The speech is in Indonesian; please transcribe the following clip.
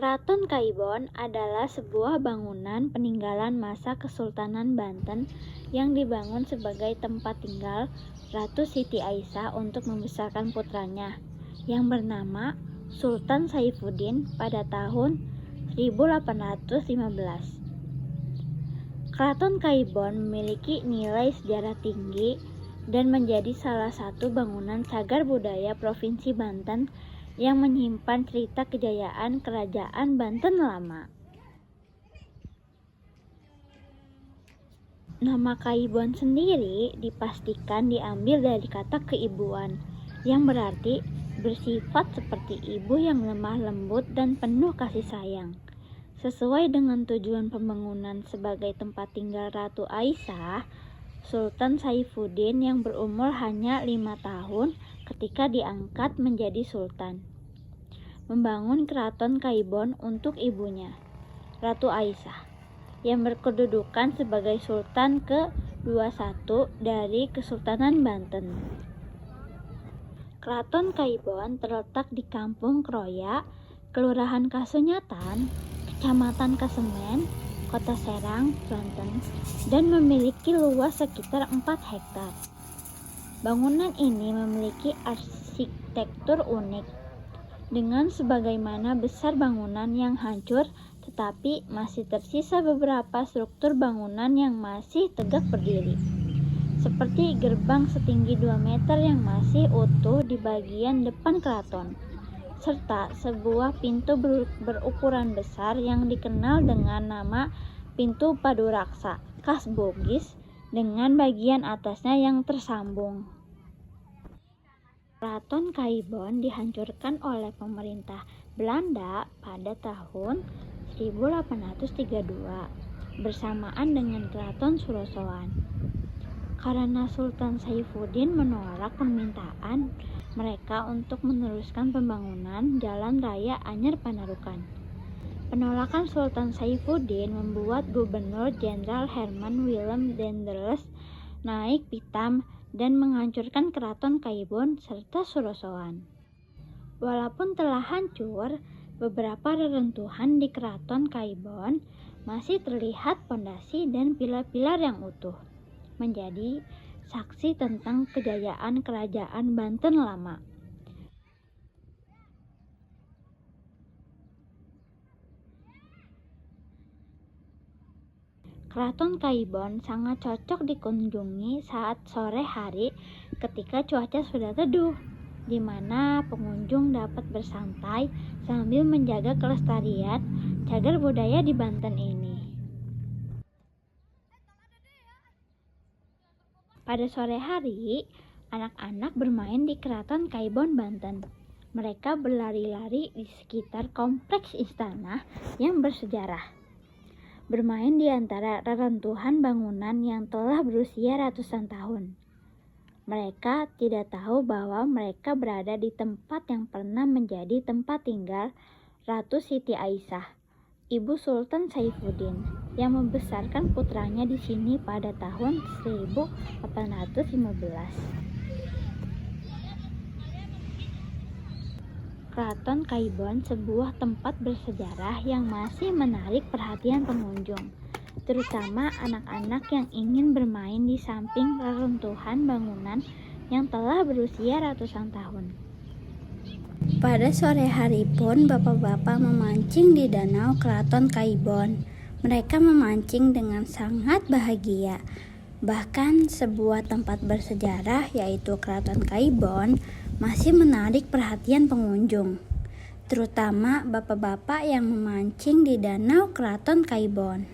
Keraton Kaibon adalah sebuah bangunan peninggalan masa Kesultanan Banten yang dibangun sebagai tempat tinggal Ratu Siti Aisyah untuk membesarkan putranya yang bernama Sultan Saifuddin pada tahun 1815. Keraton Kaibon memiliki nilai sejarah tinggi dan menjadi salah satu bangunan cagar budaya Provinsi Banten yang menyimpan cerita kejayaan Kerajaan Banten lama. Nama Kaibon sendiri dipastikan diambil dari kata keibuan, yang berarti bersifat seperti ibu yang lemah lembut dan penuh kasih sayang. Sesuai dengan tujuan pembangunan sebagai tempat tinggal Ratu Aisyah, Sultan Saifuddin yang berumur hanya 5 tahun ketika diangkat menjadi sultan, membangun keraton Kaibon untuk ibunya, Ratu Aisyah, yang berkedudukan sebagai Sultan ke-21 dari Kesultanan Banten. Keraton Kaibon terletak di Kampung Kroya, Kelurahan Kasunyatan, Kecamatan Kesemen, Kota Serang, Banten, dan memiliki luas sekitar 4 hektar. Bangunan ini memiliki arsitektur unik, dengan sebagaimana besar bangunan yang hancur, tetapi masih tersisa beberapa struktur bangunan yang masih tegak berdiri, seperti gerbang setinggi 2 meter yang masih utuh di bagian depan keraton, serta sebuah pintu berukuran besar yang dikenal dengan nama Pintu Paduraksa khas Bugis dengan bagian atasnya yang tersambung. Keraton Kaibon dihancurkan oleh pemerintah Belanda pada tahun 1832 bersamaan dengan Keraton Surosoan. Karena Sultan Saifuddin menolak permintaan mereka untuk meneruskan pembangunan Jalan Raya Anyar Panarukan. Penolakan Sultan Saifuddin membuat Gubernur Jenderal Herman Willem Daendels naik pitam dan menghancurkan Keraton Kaibon serta Surosoan. Walaupun telah hancur, beberapa reruntuhan di Keraton Kaibon masih terlihat pondasi dan pilar-pilar yang utuh, menjadi saksi tentang kejayaan Kerajaan Banten lama. Keraton Kaibon sangat cocok dikunjungi saat sore hari ketika cuaca sudah teduh, di mana pengunjung dapat bersantai sambil menjaga kelestarian cagar budaya di Banten ini. Pada sore hari, anak-anak bermain di Keraton Kaibon Banten. Mereka berlari-lari di sekitar kompleks istana yang bersejarah, bermain di antara reruntuhan bangunan yang telah berusia ratusan tahun. Mereka tidak tahu bahwa mereka berada di tempat yang pernah menjadi tempat tinggal Ratu Siti Aisyah, ibu Sultan Saifuddin, yang membesarkan putranya di sini pada tahun 1815. Keraton Kaibon sebuah tempat bersejarah yang masih menarik perhatian pengunjung, terutama anak-anak yang ingin bermain di samping reruntuhan bangunan yang telah berusia ratusan tahun. Pada sore hari pun bapak-bapak memancing di danau Keraton Kaibon. Mereka memancing dengan sangat bahagia. Bahkan sebuah tempat bersejarah yaitu Keraton Kaibon masih menarik perhatian pengunjung, terutama bapak-bapak yang memancing di danau Keraton Kaibon.